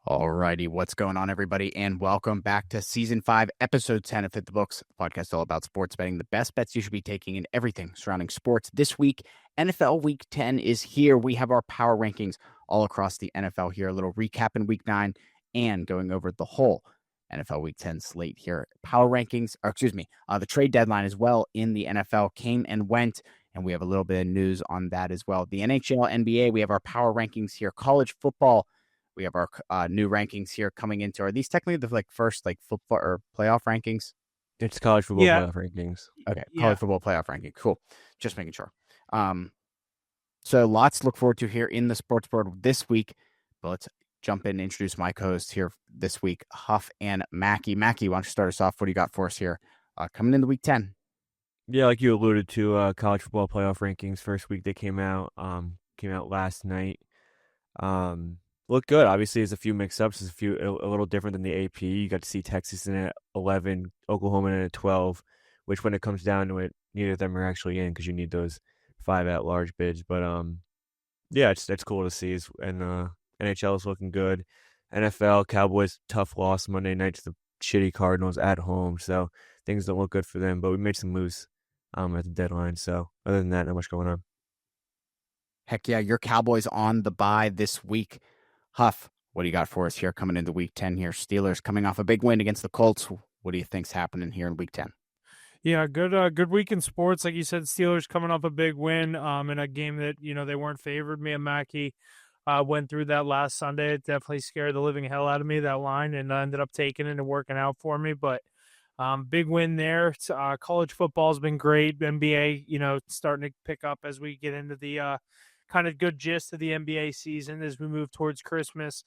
Alrighty, what's going on, everybody, and welcome back to Season 5, Episode 10 of HitTheBooks, the podcast all about sports betting, the best bets you should be taking in everything surrounding sports. This week, NFL Week 10 is here. We have our power rankings all across the NFL here, a little recap in Week 9, and going over the whole NFL Week 10 slate here. Power rankings, the trade deadline as well in the NFL came and went, and we have a little bit of news on that as well. The NHL, NBA, we have our power rankings here. College football, we have our new rankings here coming into. Are these technically the first football or playoff rankings? It's college football playoff rankings. Okay, college football playoff ranking. Cool. Just making sure. So lots to look forward to here in the sports board this week. But let's jump in and introduce my co-hosts here this week, Huff and Mackie. Mackie, why don't you start us off? What do you got for us here coming into Week 10? Yeah, like you alluded to, college football playoff rankings. First week they came out last night. Looked good. Obviously, there's a few mix-ups. It's a little different than the AP. You got to see Texas in at 11, Oklahoma in at 12, which when it comes down to it, neither of them are actually in because you need those 5 at-large bids. But yeah, it's cool to see. And NHL is looking good. NFL, Cowboys, tough loss Monday night to the shitty Cardinals at home. So things don't look good for them. But we made some moves at the deadline. So other than that, not much going on. Heck yeah, your Cowboys on the bye this week. Huff, what do you got for us here coming into Week 10 here? Steelers coming off a big win against the Colts. What do you think's happening here in Week 10? Yeah, good week in sports. Like you said, Steelers coming off a big win in a game that, they weren't favored. Me and Mackie went through that last Sunday. It definitely scared the living hell out of me, that line, and I ended up taking it and working out for me. But big win there. College football has been great. NBA, starting to pick up as we get into the kind of good gist of the NBA season as we move towards Christmas.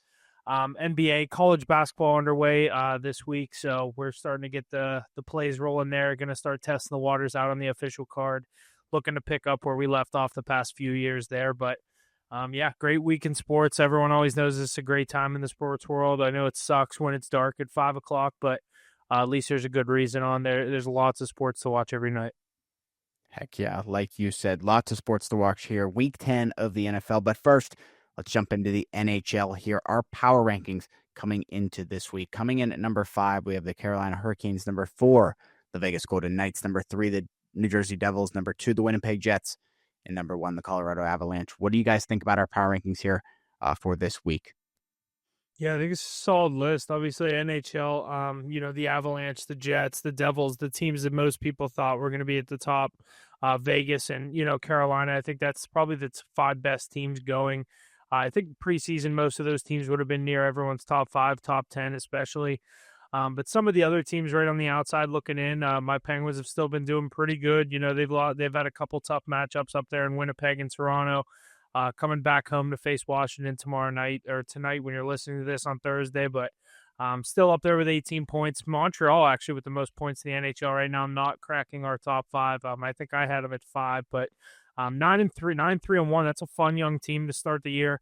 NBA college basketball underway this week, so we're starting to get the plays rolling there. Going to start testing the waters out on the official card, looking to pick up where we left off the past few years there. But yeah, great week in sports. Everyone always knows this is a great time in the sports world. I know it sucks when it's dark at 5 o'clock, but at least there's a good reason on there. There's lots of sports to watch every night. Heck yeah, like you said, lots of sports to watch here. Week 10 of the NFL. But first, let's jump into the NHL here. Our power rankings coming into this week. Coming in at number 5, we have the Carolina Hurricanes. Number 4, the Vegas Golden Knights. Number 3, the New Jersey Devils. Number 2, the Winnipeg Jets. And number 1, the Colorado Avalanche. What do you guys think about our power rankings here for this week? Yeah, I think it's a solid list. Obviously, NHL, the Avalanche, the Jets, the Devils, the teams that most people thought were going to be at the top. Vegas and, Carolina. I think that's probably the 5 best teams going. I think preseason, most of those teams would have been near everyone's top 5, top 10 especially. But some of the other teams right on the outside looking in, my Penguins have still been doing pretty good. They've had a couple tough matchups up there in Winnipeg and Toronto. Coming back home to face Washington tonight when you're listening to this on Thursday, but still up there with 18 points. Montreal actually with the most points in the NHL right now, not cracking our top 5. I think I had them at 5, but 9-3-1. That's a fun young team to start the year.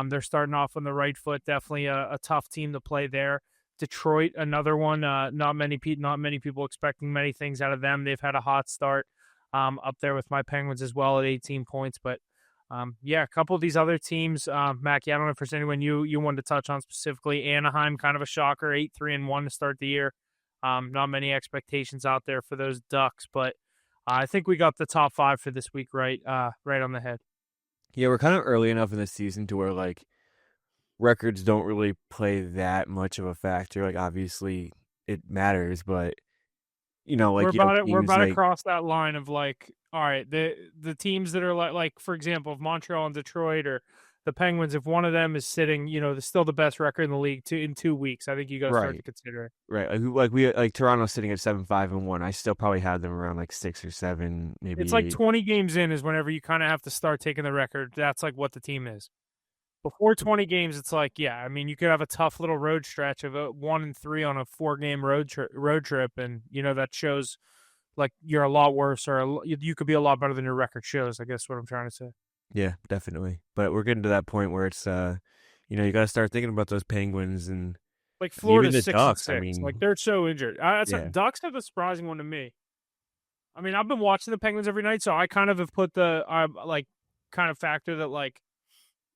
They're starting off on the right foot. Definitely a tough team to play there. Detroit, another one. Not many people expecting many things out of them. They've had a hot start up there with my Penguins as well at 18 points, but a couple of these other teams, Mackie, I don't know if there's anyone you wanted to touch on specifically. Anaheim, kind of a shocker, 8-3-1 to start the year. Not many expectations out there for those Ducks, but I think we got the top 5 for this week right on the head. Yeah, we're kind of early enough in the season to where records don't really play that much of a factor. Obviously it matters, but we're about to cross that line of all right, the teams that are like for example, if Montreal and Detroit or the Penguins, if one of them is sitting, they're still the best record in the league in 2 weeks, I think you got to start to consider it. Right. Toronto's sitting at 7-5-1. I still probably have them around 6 or 7, maybe. It's 20 games in is whenever you kind of have to start taking the record. That's what the team is. Before 20 games, it's you could have a tough little road stretch of 1-3 on a 4-game road trip, and that shows you're a lot worse, or you could be a lot better than your record shows. I guess what I'm trying to say. Yeah, definitely. But we're getting to that point where it's you got to start thinking about those Penguins and Florida 6-6. Ducks. They're so injured. Ducks have a surprising one to me. I've been watching the Penguins every night, so I kind of have put the kind of factor that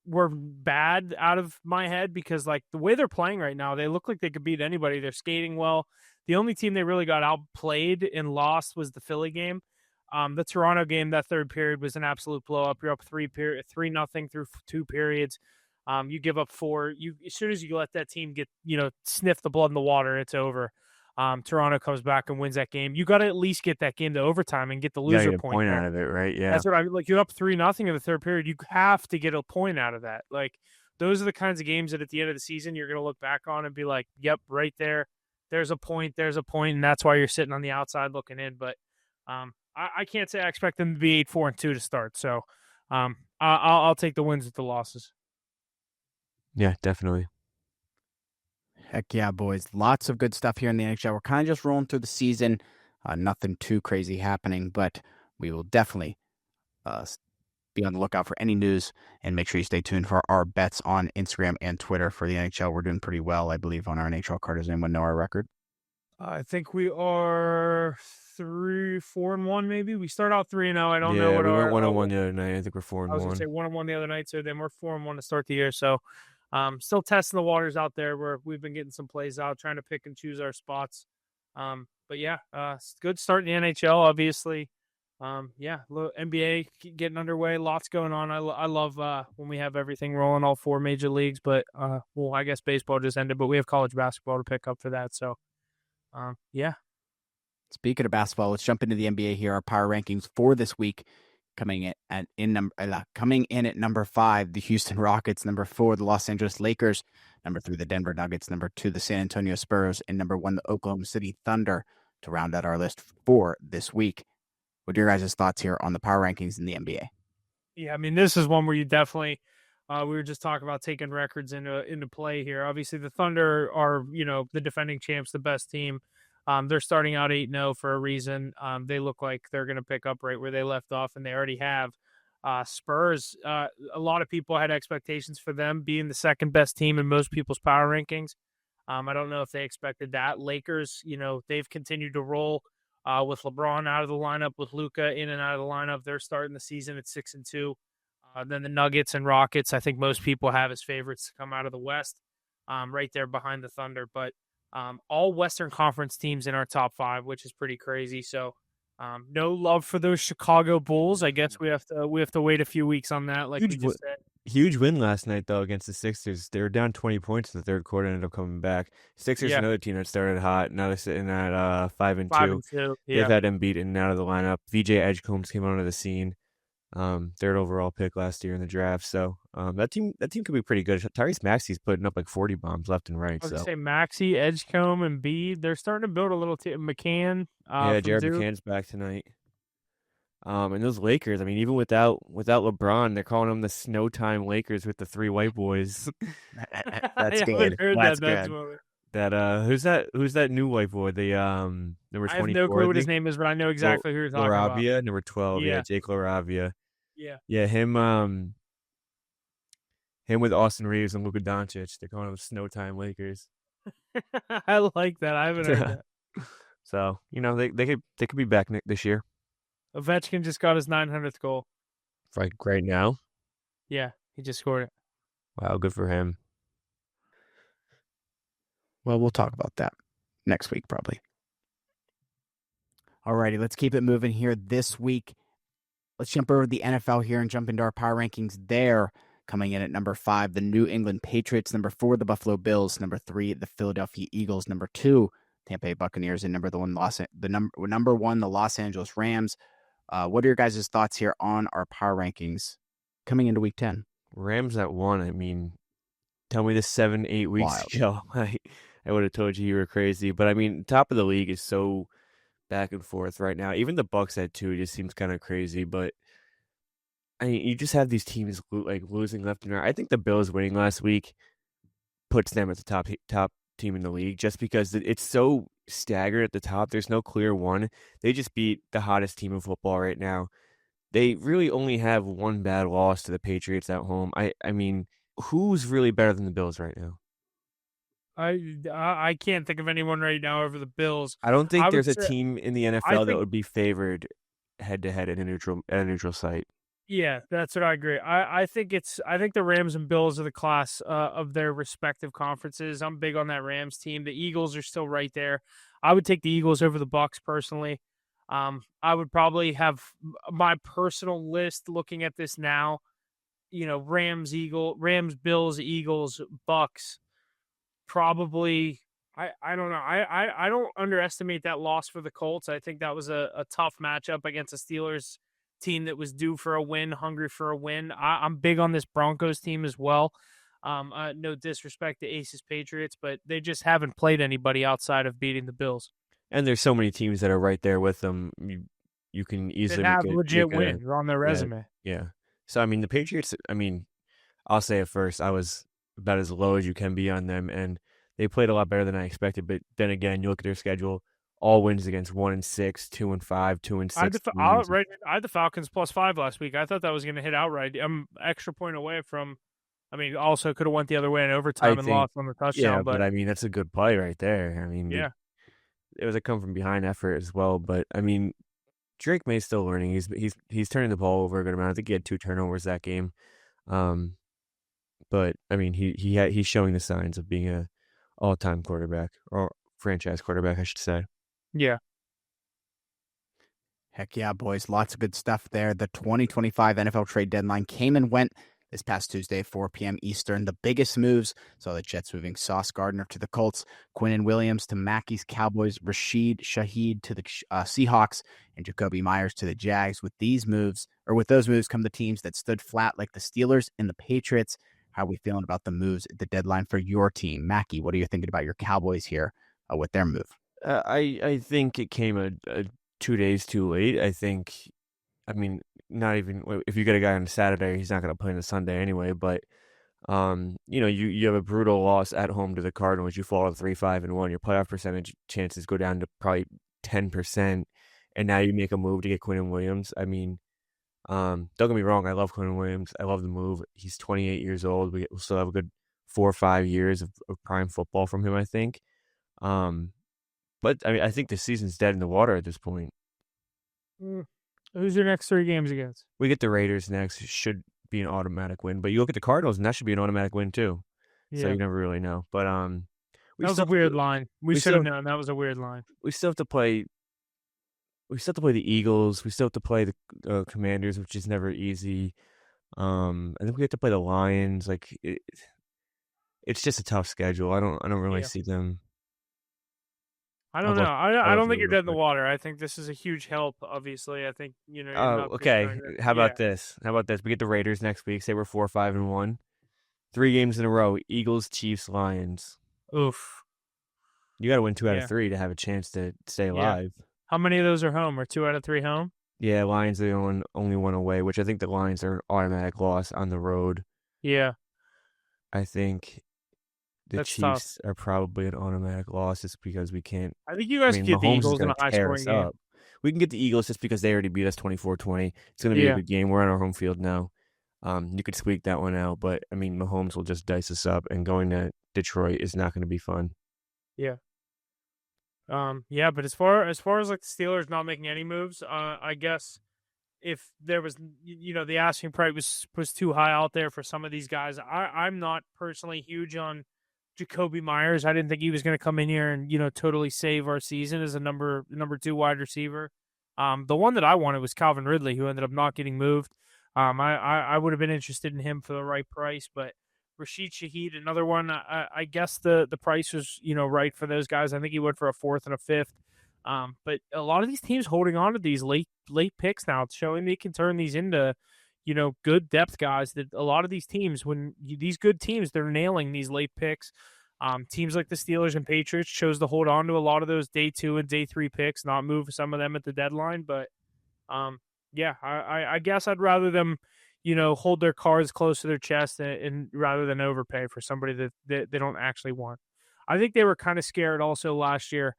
were bad out of my head because like the way they're playing right now, they look like they could beat anybody. They're skating well. The only team they really got outplayed and lost was the Philly game. The Toronto game, that third period was an absolute blow up. You're up 3-0 through 2 periods. You give up 4. As soon as you let that team get, sniff the blood in the water, it's over. Toronto comes back and wins that game. You got to at least get that game to overtime and get the loser get a point out of it, right? Yeah. That's what I mean. Like, you're up 3-0 in the third period. You have to get a point out of that. Like, those are the kinds of games that at the end of the season, you're going to look back on and be like, yep, right there. There's a point. And that's why you're sitting on the outside looking in. But I can't say I expect them to be 8-4-2 to start. So I'll take the wins with the losses. Yeah, definitely. Heck yeah, boys. Lots of good stuff here in the NHL. We're kind of just rolling through the season. Nothing too crazy happening, but we will definitely be on the lookout for any news, and make sure you stay tuned for our bets on Instagram and Twitter for the NHL. We're doing pretty well, I believe, on our NHL card. Does anyone know our record? I think we are 4-1, maybe. We start out 3-0. I don't know what we our went 1-1 the other night. I think we're 4-1. I was going to say 1-1 the other night, so then we're 4-1 to start the year. So still testing the waters out there where we've been getting some plays out, trying to pick and choose our spots. But yeah, good start in the NHL, obviously. NBA getting underway, lots going on. I love when we have everything rolling, all 4 major leagues. But I guess baseball just ended, but we have college basketball to pick up for that. So yeah. Speaking of basketball, let's jump into the NBA here. Our power rankings for this week, coming in at number 5, the Houston Rockets. Number 4, the Los Angeles Lakers. Number 3, the Denver Nuggets. Number 2, the San Antonio Spurs. And number 1, the Oklahoma City Thunder, to round out our list for this week. What are your guys' thoughts here on the power rankings in the NBA? Yeah, I mean, this is one where you definitely we were just talking about taking records into play here. Obviously, the Thunder are, the defending champs, the best team. They're starting out 8-0 for a reason. They look like they're going to pick up right where they left off, and they already have. Spurs, a lot of people had expectations for them being the second best team in most people's power rankings. I don't know if they expected that. Lakers, they've continued to roll with LeBron out of the lineup, with Luka in and out of the lineup. They're starting the season at 6-2. Then the Nuggets and Rockets, I think most people have as favorites to come out of the West, right there behind the Thunder. But all Western Conference teams in our top 5, which is pretty crazy. So no love for those Chicago Bulls. I guess we have to wait a few weeks on that, like we just said. Huge win last night, though, against the Sixers. They were down 20 points in the third quarter and ended up coming back. Sixers, another team that started hot. Now they're sitting at 5-2. 5-2. Yeah. They've had Embiid in and out of the lineup. VJ Edgecombs came onto the scene. Third overall pick last year in the draft. So that team could be pretty good. Tyrese Maxey's putting up like 40 bombs left and right. I was going to say Maxey, Edgecombe, and Embiid. They're starting to build a little team. McCann. Jared McCann's back tonight. And those Lakers, I mean, even without LeBron, they're calling them the Snowtime Lakers with the 3 white boys. That's good. That's good. Who's that new white boy? The number 24. I have no clue what his name is, but I know exactly who you're talking about. Number 12. Yeah, Jake LaRavia. Yeah, him with Austin Reeves and Luka Doncic. They're calling them Snowtime Lakers. I like that. I haven't heard that. So they could be back this year. Ovechkin just got his 900th goal. Right now? Yeah, he just scored it. Wow, good for him. Well, we'll talk about that next week, probably. Alrighty, let's keep it moving here this week. Let's jump over to the NFL here and jump into our power rankings there. Coming in at number 5, the New England Patriots. Number 4, the Buffalo Bills. Number 3, the Philadelphia Eagles. Number 2, Tampa Bay Buccaneers. And number 1, the Los Angeles Rams. What are your guys' thoughts here on our power rankings coming into Week 10? Rams at 1. I mean, tell me this 7-8 weeks ago, I would have told you were crazy. But I mean, top of the league is so back and forth right now. Even the Bucs at 2 just seems kind of crazy. But I mean, you just have these teams like losing left and right. I think the Bills winning last week puts them at the top team in the league, just because it's so staggered at the top. There's no clear one. They just beat the hottest team in football right now. They really only have one bad loss to the Patriots at home. I mean, who's really better than the Bills right now? I can't think of anyone right now over the Bills. I don't think there's a team in the NFL that would be favored head to head at a neutral site. Yeah, that's what I agree. I think the Rams and Bills are the class of their respective conferences. I'm big on that Rams team. The Eagles are still right there. I would take the Eagles over the Bucks personally. I would probably have my personal list looking at this now. Rams, Bills, Eagles, Bucks. Probably, I don't know. I don't underestimate that loss for the Colts. I think that was a tough matchup against a Steelers team that was due for a win, hungry for a win. I'm big on this Broncos team as well. No disrespect to Aces Patriots, but they just haven't played anybody outside of beating the Bills And there's so many teams that are right there with them. You can that easily have legit make a wins on their yeah, resume. yeah. So I mean the Patriots, I mean, I'll say it first, I was about as low as you can be on them, and they played a lot better than I expected. But then again, you look at their schedule, all wins against 1-6, 2-5, 2-6 teams. I had the Falcons +5 last week. I thought that was going to hit outright. I'm extra point away from. I mean, also could have went the other way in I overtime and think, lost on the yeah, touchdown. but But I mean that's a good play right there. I mean, yeah, it was a come from behind effort as well. But I mean, Drake May's still learning. He's turning the ball over a good amount. I think he had 2 turnovers that game. But I mean, he's showing the signs of being a all-time quarterback, or franchise quarterback, I should say. yeah. Heck yeah, boys. Lots of good stuff there. The 2025 NFL trade deadline came and went this past Tuesday, 4 p.m. Eastern. The biggest moves saw the Jets moving Sauce Gardner to the Colts, Quinnen Williams to Mackey's Cowboys, Rashid Shaheed to the Seahawks, and Jacoby Myers to the Jags. With those moves come the teams that stood flat like the Steelers and the Patriots. How are we feeling about the moves at the deadline for your team? Mackey, what are you thinking about your Cowboys here with their move? I think it came a 2 days too late. I mean, not even if you get a guy on a Saturday, he's not going to play on a Sunday anyway. But you have a brutal loss at home to the Cardinals. You fall to 3-5-1. Your playoff percentage chances go down to probably 10%, and now you make a move to get Quinnen Williams. I mean, don't get me wrong. I love Quinnen Williams. I love the move. He's 28 years old. We'll still have a good 4 or 5 years of prime football from him, I think. But I mean, I think the season's dead in the water at this point. Who's your next 3 games against? We get the Raiders next. It should be an automatic win. But you look at the Cardinals, and that should be an automatic win too. Yeah. So you never really know. But that was a weird line. We should have known that was a weird line. We still have to play. We still have to play the Eagles. We still have to play the Commanders, which is never easy. I think we have to play the Lions. Like it's just a tough schedule. I don't really see them. I don't know. I don't think you're dead in the water. I think this is a huge help. Obviously, I think you're okay. How about this? We get the Raiders next week. Say we're 4-5-1. 3 games in a row: Eagles, Chiefs, Lions. Oof. You got to win 2 out of 3 to have a chance to stay alive. How many of those are home? Are 2 out of 3 home? Yeah, Lions are the only one away, which I think the Lions are an automatic loss on the road. Yeah. I think the Chiefs are probably an automatic loss just because we can't. I think you guys can get the Eagles in a high-scoring game. We can get the Eagles just because they already beat us 24-20. It's going to be a good game. We're on our home field now. You could squeak that one out, but I mean, Mahomes will just dice us up, and going to Detroit is not going to be fun. Yeah. But as far as like the Steelers not making any moves, I guess if there was, the asking price was too high out there for some of these guys. I'm not personally huge on Jacoby Myers. I didn't think he was going to come in here and totally save our season as a number 2 wide receiver. The one that I wanted was Calvin Ridley, who ended up not getting moved. I would have been interested in him for the right price, but Rashid Shaheed, another one. I guess the price was right for those guys. I think he went for a 4th and a 5th. But a lot of these teams holding on to these late picks now, it's showing they can turn these into good depth guys. That a lot of these teams, these good teams, they're nailing these late picks. Teams like the Steelers and Patriots chose to hold on to a lot of those day 2 and day 3 picks, not move some of them at the deadline. But I guess I'd rather them hold their cards close to their chest and rather than overpay for somebody that they don't actually want. I think they were kind of scared also last year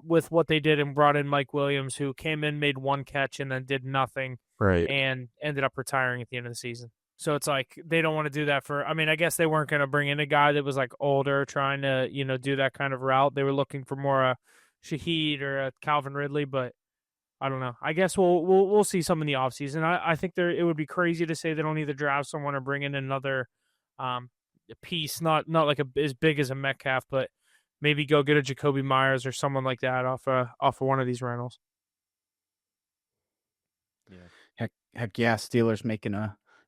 with what they did and brought in Mike Williams, who came in, made 1 catch, and then did nothing, right, and ended up retiring at the end of the season. So it's like they don't want to do that I guess they weren't going to bring in a guy that was like older trying to, do that kind of route. They were looking for more a Shaheed or a Calvin Ridley, but I don't know. I guess we'll see some in the offseason. I think it would be crazy to say they don't either draft someone or bring in another um, piece, not like as big as a Metcalf, but maybe go get a Jacoby Myers or someone like that off of one of these rentals. Yeah. Heck yeah, Steelers making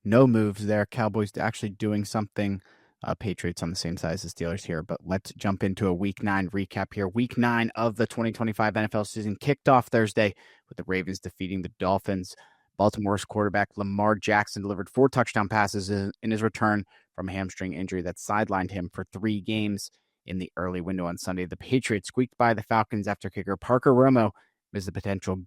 no moves there. Cowboys actually doing something. Patriots on the same size as Steelers here, but let's jump into a Week 9 recap here. Week 9 of the 2025 NFL season kicked off Thursday with the Ravens defeating the Dolphins. Baltimore's quarterback Lamar Jackson delivered 4 touchdown passes in his return from a hamstring injury that sidelined him for 3 games in the early window on Sunday. The Patriots squeaked by the Falcons after kicker Parker Romo missed the potential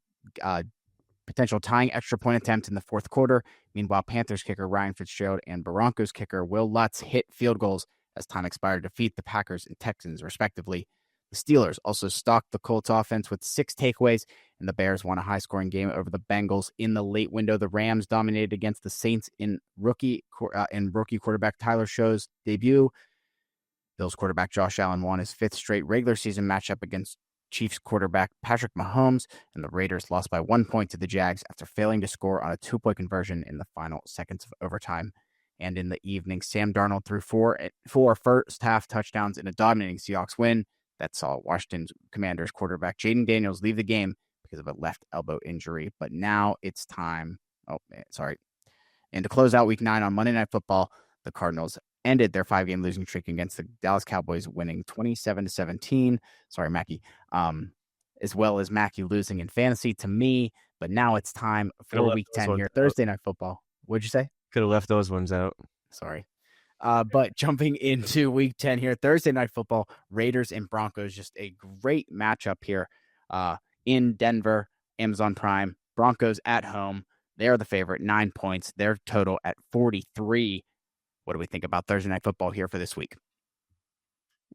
tying extra point attempt in the fourth quarter. Meanwhile, Panthers kicker Ryan Fitzgerald and Broncos kicker Will Lutz hit field goals as time expired to defeat the Packers and Texans, respectively. The Steelers also stalked the Colts offense with 6 takeaways, and the Bears won a high-scoring game over the Bengals in the late window. The Rams dominated against the Saints in rookie quarterback Tyler Show's debut. Bills quarterback Josh Allen won his 5th straight regular season matchup against Chiefs quarterback Patrick Mahomes, and the Raiders lost by 1 point to the Jags after failing to score on a 2-point conversion in the final seconds of overtime. And in the evening, Sam Darnold threw four first-half touchdowns in a dominating Seahawks win that saw Washington Commanders quarterback Jaden Daniels leave the game because of a left elbow injury. But now it's time. And to close out Week 9 on Monday Night Football, the Cardinals ended their 5-game losing streak against the Dallas Cowboys, winning 27-17. Sorry, Mackie. As well as Mackie losing in fantasy to me. But now it's time for Week 10 here, Thursday Night Football. What'd you say? Could have left those ones out. Sorry. But jumping into Week 10 here, Thursday Night Football, Raiders and Broncos, just a great matchup here in Denver, Amazon Prime. Broncos at home. They're the favorite, 9 points. Their total at 43. What do we think about Thursday Night Football here for this week?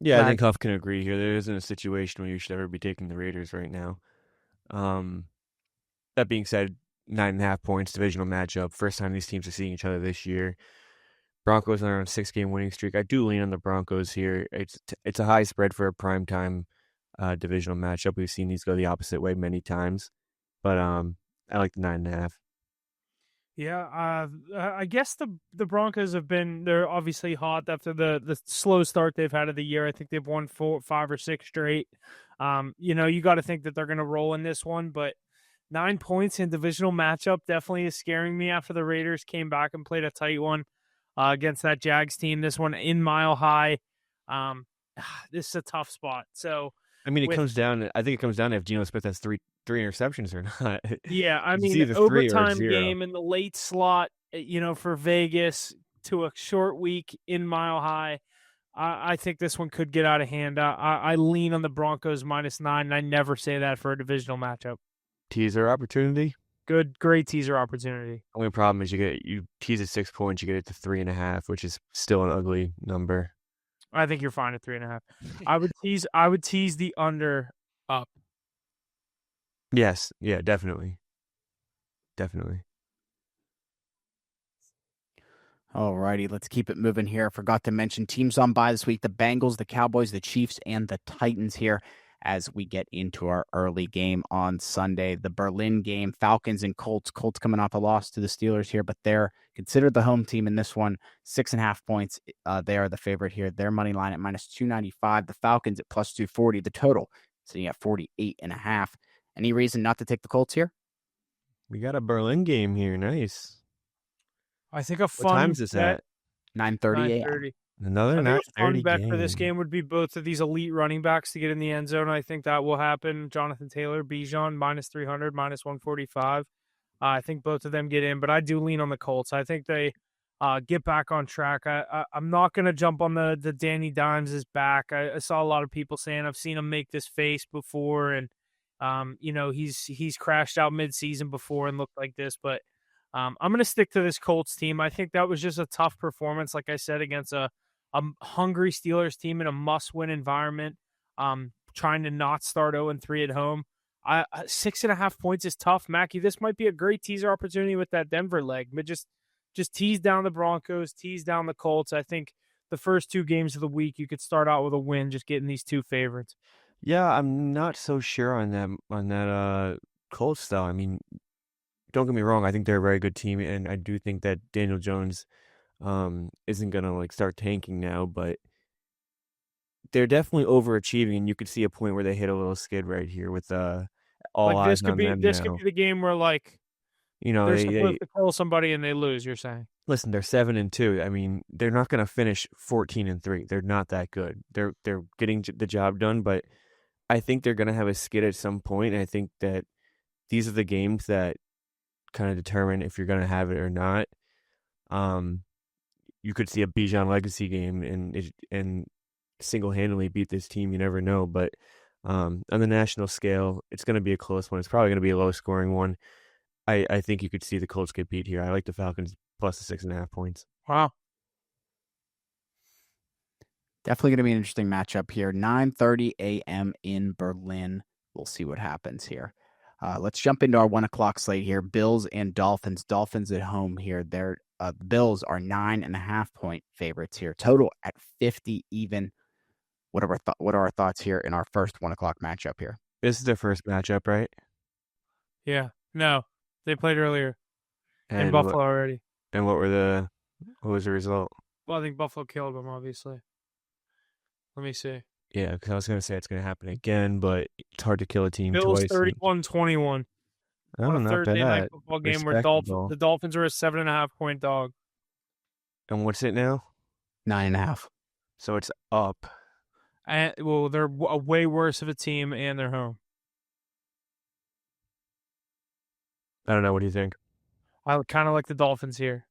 Yeah, I think Huff can agree here. There isn't a situation where you should ever be taking the Raiders right now. That being said, 9.5 points, divisional matchup. First time these teams are seeing each other this year. Broncos are on a 6-game winning streak. I do lean on the Broncos here. It's a high spread for a primetime divisional matchup. We've seen these go the opposite way many times. But I like the 9.5. Yeah, I guess the Broncos they're obviously hot after the slow start they've had of the year. I think they've won 5 or 6 straight. You got to think that they're going to roll in this one, but 9 points in divisional matchup definitely is scaring me after the Raiders came back and played a tight one against that Jags team. This one in Mile High. This is a tough spot. So I mean, I think it comes down to if Geno Smith has three interceptions or not. Yeah, I mean, overtime game in the late slot, for Vegas to a short week in Mile High. I think this one could get out of hand. I lean on the Broncos -9, and I never say that for a divisional matchup. Teaser opportunity? Great teaser opportunity. Only problem is you tease at 6 points, you get it to 3.5, which is still an ugly number. I think you're fine at 3.5. I would tease the under up. Yes, yeah, definitely. All righty, let's keep it moving here. I forgot to mention teams on bye this week: the Bengals, the Cowboys, the Chiefs, and the Titans here as we get into our early game on Sunday. The Berlin game, Falcons and Colts. Colts coming off a loss to the Steelers here, but they're considered the home team in this one. 6.5 points. They are the favorite here. Their money line at -295. The Falcons at +240. The total sitting at 48.5. Any reason not to take the Colts here? We got a Berlin game here. Nice. I think a What fun time is this at? 9:30 a.m. 9:30. Another 9:30 bet game. for this game would be both of these elite running backs to get in the end zone. I think that will happen. Jonathan Taylor, Bijan, -300, -145. I think both of them get in, but I do lean on the Colts. I think they get back on track. I'm not going to jump on the Danny Dimes' back. I saw a lot of people saying I've seen him make this face before, and he's crashed out mid-season before and looked like this, but I'm going to stick to this Colts team. I think that was just a tough performance, like I said, against a hungry Steelers team in a must-win environment, trying to not start 0-3 at home. 6.5 points is tough, Mackie. This might be a great teaser opportunity with that Denver leg, but just tease down the Broncos, tease down the Colts. I think the first 2 games of the week, you could start out with a win, just getting these 2 favorites. Yeah, I'm not so sure on that Colts, though, I mean, don't get me wrong. I think they're a very good team, and I do think that Daniel Jones isn't gonna like start tanking now, but they're definitely overachieving, and you could see a point where they hit a little skid right here with all Like eyes on them this could now. be the game where like You know, they're they supposed to kill somebody and they lose. You're saying? listen. They're 7-2. I mean, they're not gonna finish 14-3. They're not that good. They're getting the job done, but I think they're gonna have a skid at some point. And I think that these are the games that kind of determine if you're gonna have it or not. Um, you could see a Bijan legacy game and single-handedly beat this team. You never know, but on the national scale, it's going to be a close one. It's probably going to be a low-scoring one. I think you could see the Colts get beat here. I like the Falcons plus the 6.5 points. Wow. Definitely going to be an interesting matchup here. 9:30 a.m. in Berlin. We'll see what happens here. Let's jump into our 1 o'clock slate here. Bills and Dolphins. Dolphins at home here. The Bills are 9.5-point favorites here. Total at 50 even. What are our thoughts here in our first 1 o'clock matchup here? This is their first matchup, right? Yeah. No, they played earlier in And Buffalo already. And what was the result? Well, I think Buffalo killed them, obviously. Let me see. Yeah, because I was going to say it's going to happen again, but it's hard to kill a team Bills twice. 31-21 Oh, on a not Thursday night bad. football game where Respectable. the Dolphins are a 7.5-point dog. And what's it now? 9.5. So it's up. Well, they're a way worse of a team, and they're home. I don't know. What do you think? I kind of like the Dolphins here.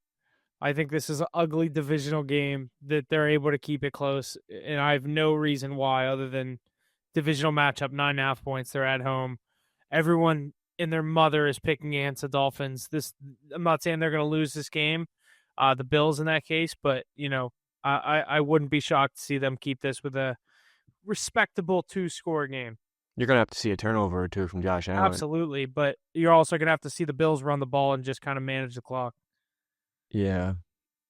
I think this is an ugly divisional game that they're able to keep it close, and I have no reason why other than divisional matchup, 9.5 points. They're at home. Everyone and their mother is picking against the Dolphins. I'm not saying they're going to lose this game, the Bills in that case, but I wouldn't be shocked to see them keep this with a respectable 2-score game. You're going to have to see a turnover or two from Josh Allen. Absolutely, but you're also going to have to see the Bills run the ball and just kind of manage the clock. Yeah.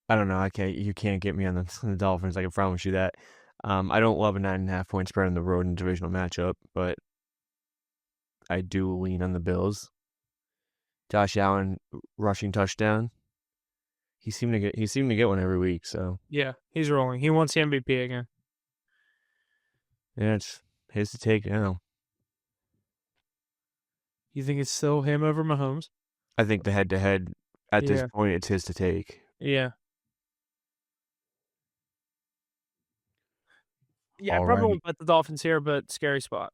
I don't know. You can't get me on the Dolphins. I can promise you that. I don't love a 9.5-point spread on the road in a divisional matchup, but I do lean on the Bills. Josh Allen rushing touchdown. He seemed to get one every week. So yeah, he's rolling. He wants the MVP again. Yeah, it's his to take now. You think it's still him over Mahomes? I think the head-to-head at this point, it's his to take. Yeah. Yeah, I probably won't bet the Dolphins here, but scary spot.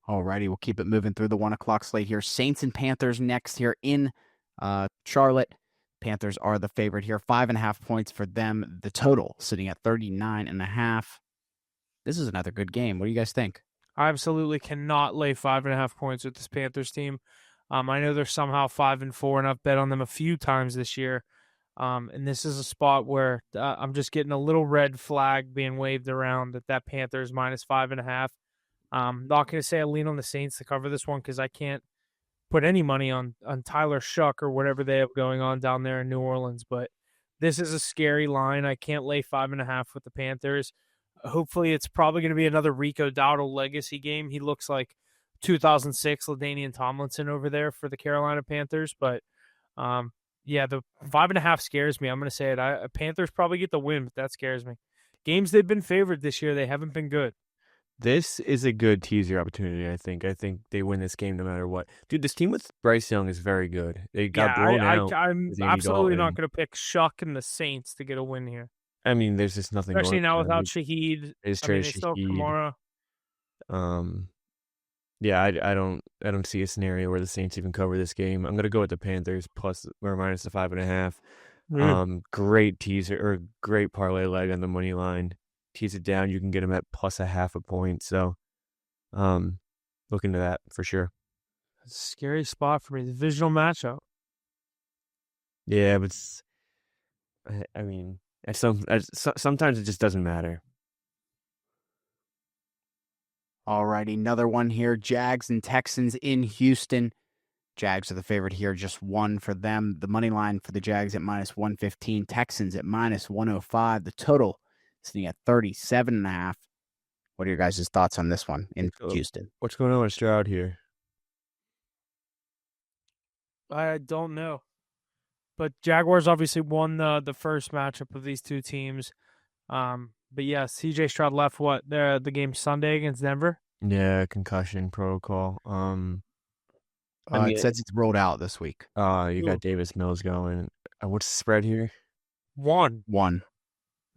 Alrighty, we'll keep it moving through the 1 o'clock slate here. Saints and Panthers next here in Charlotte. Panthers are the favorite here. 5.5 points for them. The total sitting at 39.5. This is another good game. What do you guys think? I absolutely cannot lay 5.5 points with this Panthers team. I know they're somehow 5-4, and I've bet on them a few times this year. And this is a spot where I'm just getting a little red flag being waved around that Panthers minus 5.5. Not going to say I lean on the Saints to cover this one because I can't put any money on Tyler Shuck or whatever they have going on down there in New Orleans. But this is a scary line. I can't lay 5.5 with the Panthers. Hopefully, it's probably going to be another Rico Dowdle legacy game. He looks like 2006 LaDainian Tomlinson over there for the Carolina Panthers. But yeah, the 5.5 scares me. I'm going to say it. Panthers probably get the win, but that scares me. Games they've been favored this year, they haven't been good. This is a good teaser opportunity, I think. I think they win this game no matter what. Dude, this team with Bryce Young is very good. They got blown out. I'm absolutely not going to pick Shuck and the Saints to get a win here. I mean, there's just nothing especially going now on. without Shaheed. They still have Kamara. Yeah, I don't see a scenario where the Saints even cover this game. I'm gonna go with the Panthers plus or minus the 5.5. Great teaser or great parlay leg on the money line. Tease it down, you can get them at plus 0.5 point. So, look into that for sure. It's a scary spot for me. Divisional matchup. Yeah, but I mean, sometimes it just doesn't matter. Alrighty, another one here. Jags and Texans in Houston. Jags are the favorite here, just one for them. The money line for the Jags at minus 115. Texans at minus 105. The total sitting at 37.5. What are your guys' thoughts on this one in Houston? What's going on with Stroud here? I don't know. But Jaguars obviously won the first matchup of these two teams. But yeah, CJ Stroud left the game Sunday against Denver. Yeah, concussion protocol. It says it's rolled out this week. You got Davis Mills going. What's the spread here? 1.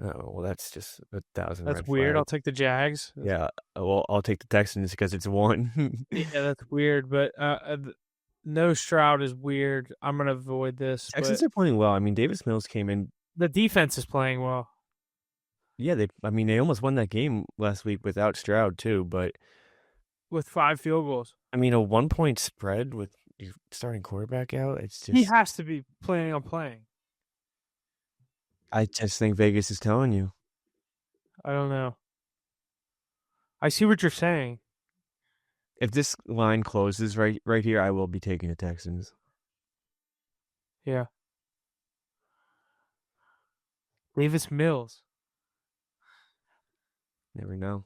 Oh, well, that's just 1,000. That's weird. I'll take the Jags. Yeah, well, I'll take the Texans because it's 1. Yeah, that's weird. But no Stroud is weird. I'm gonna avoid this. Texans are playing well. I mean, Davis Mills came in. The defense is playing well. Yeah, they almost won that game last week without Stroud too. But with 5 field goals. I mean, a 1-point spread with your starting quarterback out. It's just he has to be planning on playing. I just think Vegas is telling you. I don't know. I see what you're saying. If this line closes right here, I will be taking the Texans. Yeah. Davis Mills. Never know.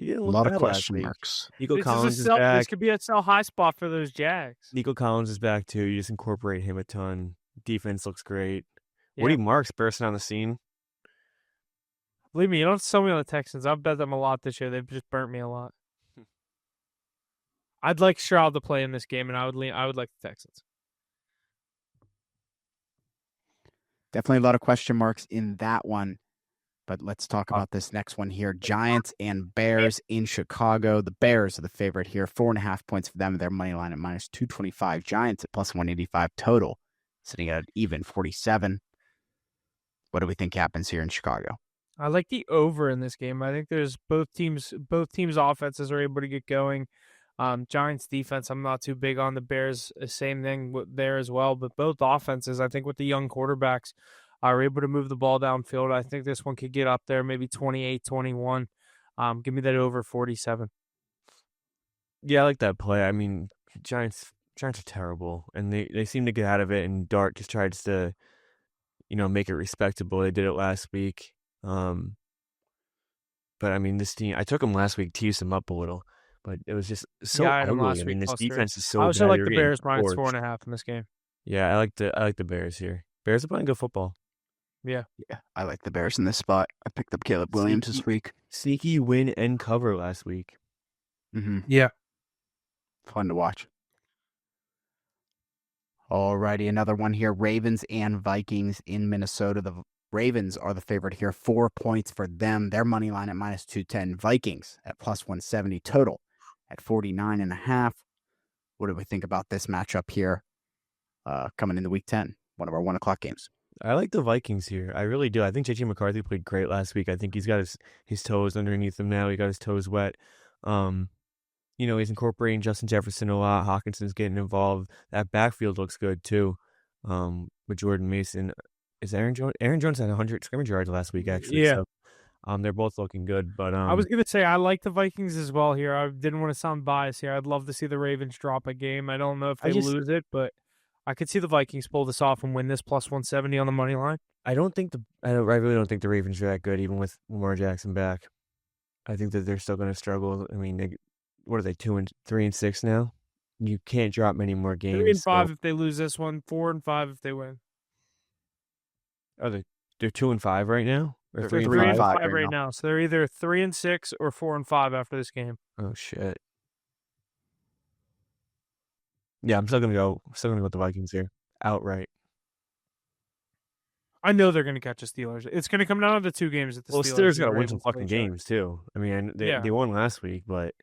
A lot of question marks. Nico Collins is back. This could be a sell high spot for those Jags. Nico Collins is back too. You just incorporate him a ton. Defense looks great. Yeah. Woody Marks bursting on the scene. Believe me, you don't sell me on the Texans. I've bet them a lot this year. They've just burnt me a lot. I'd like Stroud to play in this game, and I would like the Texans. Definitely a lot of question marks in that one. But let's talk about this next one here. Giants and Bears in Chicago. The Bears are the favorite here. 4.5 points for them. Their money line at -225. Giants at +185 total. Sitting at even 47. What do we think happens here in Chicago? I like the over in this game. I think there's both teams' offenses are able to get going. Giants defense, I'm not too big on. The Bears, same thing there as well. But both offenses, I think with the young quarterbacks, are able to move the ball downfield. I think this one could get up there, maybe 28-21. Give me that over 47. Yeah, I like that play. I mean, Giants are terrible, and they seem to get out of it, and Dart just tries to, make it respectable. They did it last week. But, I mean, this team, I took them last week to use them up a little, but it was just so ugly. I mean, this defense is so bad. I also like the Bears -4.5 in this game. Yeah, I like the Bears here. Bears are playing good football. Yeah, I like the Bears in this spot. I picked up Caleb Williams this week. Sneaky win and cover last week. Mm-hmm. Yeah. Fun to watch. Alrighty, another one here. Ravens and Vikings in Minnesota. The Ravens are the favorite here. 4 points for them. Their money line at -210. Vikings at +170 total at 49.5. What do we think about this matchup here coming into Week 10? One of our 1 o'clock games. I like the Vikings here. I really do. I think J.J. McCarthy played great last week. I think he's got his toes underneath him now. He got his toes wet. He's incorporating Justin Jefferson a lot. Hawkinson's getting involved. That backfield looks good too. With Jordan Mason. Is Aaron Jones had 100 scrimmage yards last week, actually. Yeah. So, they're both looking good. But I was going to say I like the Vikings as well here. I didn't want to sound biased here. I'd love to see the Ravens drop a game. I don't know if they lose it, but I could see the Vikings pull this off and win this +170 on the money line. I really don't think the Ravens are that good, even with Lamar Jackson back. I think that they're still going to struggle. I mean, what are they, 3-6 now? You can't drop many more games. 3-5 if they lose this one. 4-5 if they win. Oh, they're 2-5 right now. Or 3-5 right now. So they're either 3-6 or 4-5 after this game. Oh shit. Yeah, I'm still gonna go with the Vikings here outright. I know they're gonna catch the Steelers. It's gonna come down to the 2 games that the Steelers gotta win some fucking games too. I mean, they won last week, but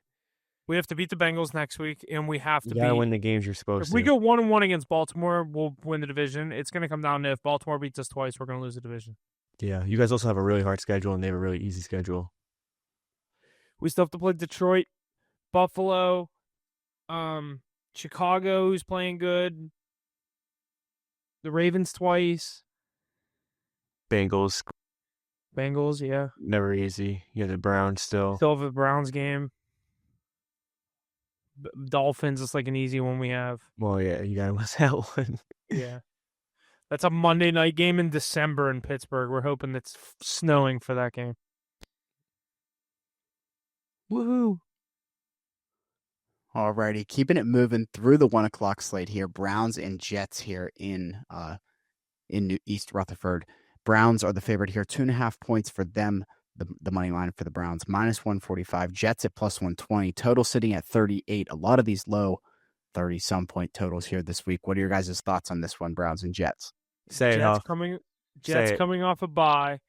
we have to beat the Bengals next week, and we have to win the games you're supposed to. If we go 1-1 against Baltimore, we'll win the division. It's gonna come down to if Baltimore beats us twice, we're gonna lose the division. Yeah, you guys also have a really hard schedule, and they have a really easy schedule. We still have to play Detroit, Buffalo, Chicago, who's playing good. The Ravens twice. Bengals, yeah. Never easy. You have the Browns still. Still have the Browns game. Dolphins is like an easy one we have. Well, yeah, you got to win that one. Yeah. That's a Monday night game in December in Pittsburgh. We're hoping it's snowing for that game. Woohoo! Alrighty, keeping it moving through the 1 o'clock slate here. Browns and Jets here in East Rutherford. Browns are the favorite here, 2.5 points for them. The money line for the Browns, -145. Jets at +120. Total sitting at 38. A lot of these low 30-some point totals here this week. What are your guys' thoughts on this one, Browns and Jets? Say it, Jets Huff. coming Say it. coming off a bye.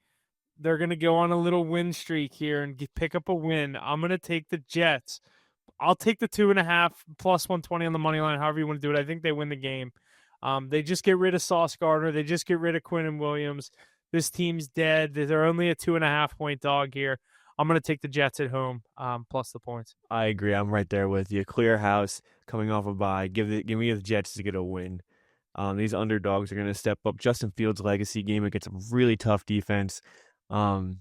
They're going to go on a little win streak here and pick up a win. I'm going to take the Jets. I'll take the 2.5 +120 on the money line, however you want to do it. I think they win the game. They just get rid of Sauce Gardner. They just get rid of Quinnen Williams. This team's dead. They're only a 2.5 point dog here. I'm going to take the Jets at home, plus the points. I agree. I'm right there with you. Clear house, coming off a bye. Give me the Jets to get a win. These underdogs are going to step up. Justin Fields' legacy game against a really tough defense. A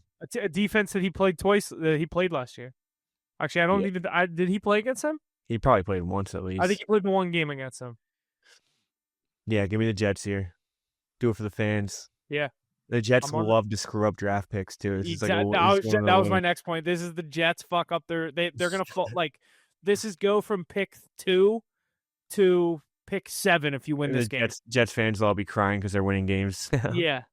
defense that he played twice. That he played last year. Actually, I don't even. Did he play against him? He probably played once at least. I think he played one game against him. Yeah, give me the Jets here. Do it for the fans. Yeah. The Jets love to screw up draft picks too. Exactly. That was my next point. This is the Jets fuck up they're gonna like this is go from pick 2 to pick 7 if you win this game. Jets fans will all be crying because they're winning games. Yeah.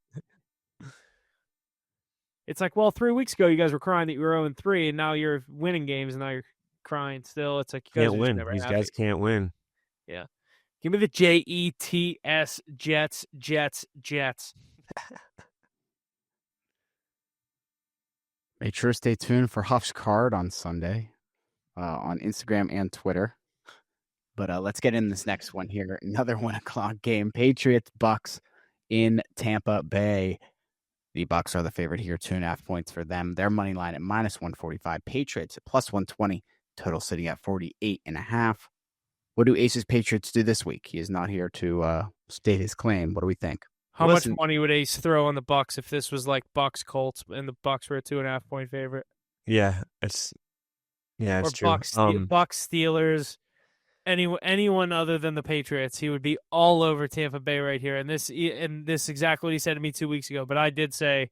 It's like, well, 3 weeks ago you guys were crying that you were 0-3, and now you're winning games, and now you're crying still. It's like you guys can't win. These guys can't win. Yeah. Give me the Jets, Jets. Make sure to stay tuned for Huff's card on Sunday on Instagram and Twitter. But let's get in this next one here. Another 1 o'clock game. Patriots-Bucks in Tampa Bay. The Bucks are the favorite here, 2.5 points for them. Their money line at -145. Patriots at +120. Total sitting at 48.5. What do Ace's Patriots do this week? He is not here to state his claim. What do we think? How much money would Ace throw on the Bucks if this was like Bucks Colts and the Bucks were a 2.5 point favorite? Yeah, it's true. Bucks Steelers, anyone other than the Patriots, he would be all over Tampa Bay right here. And this exactly what he said to me 2 weeks ago. But I did say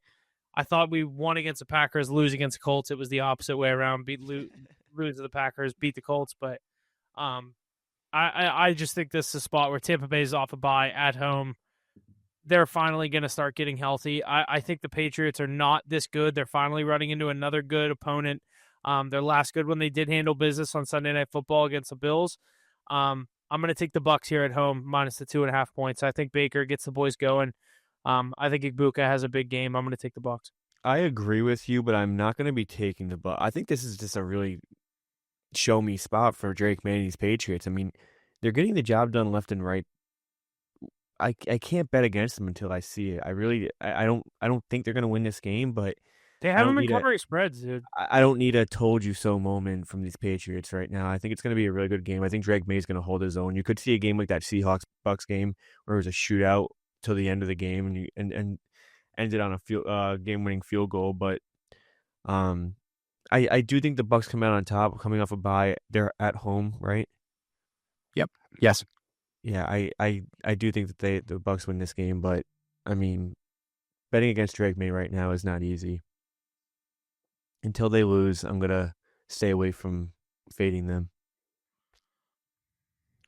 I thought we won against the Packers, lose against the Colts. It was the opposite way around. Lose to the Packers, beat the Colts. But I just think this is a spot where Tampa Bay is off a bye at home. They're finally going to start getting healthy. I think the Patriots are not this good. They're finally running into another good opponent. Their last good one, they did handle business on Sunday Night Football against the Bills. I'm going to take the Bucks here at home, minus the 2.5 points. I think Baker gets the boys going. I think Ibuka has a big game. I'm going to take the Bucks. I agree with you, but I'm not going to be taking the Bucks. I think this is just a really show me spot for Drake May and these Patriots. I mean, they're getting the job done left and right. I can't bet against them until I see it. I don't think they're going to win this game, but they haven't been covering spreads, dude. I don't need a told you so moment from these Patriots right now. I think it's going to be a really good game. I think Drake May is going to hold his own. You could see a game like that Seahawks-Bucks game where it was a shootout till the end of the game and ended on a game-winning field goal. But I do think the Bucks come out on top, coming off a bye. They're at home, right? Yep. Yes. Yeah, I do think that the Bucks win this game, but I mean, betting against Drake May right now is not easy. Until they lose, I'm gonna stay away from fading them.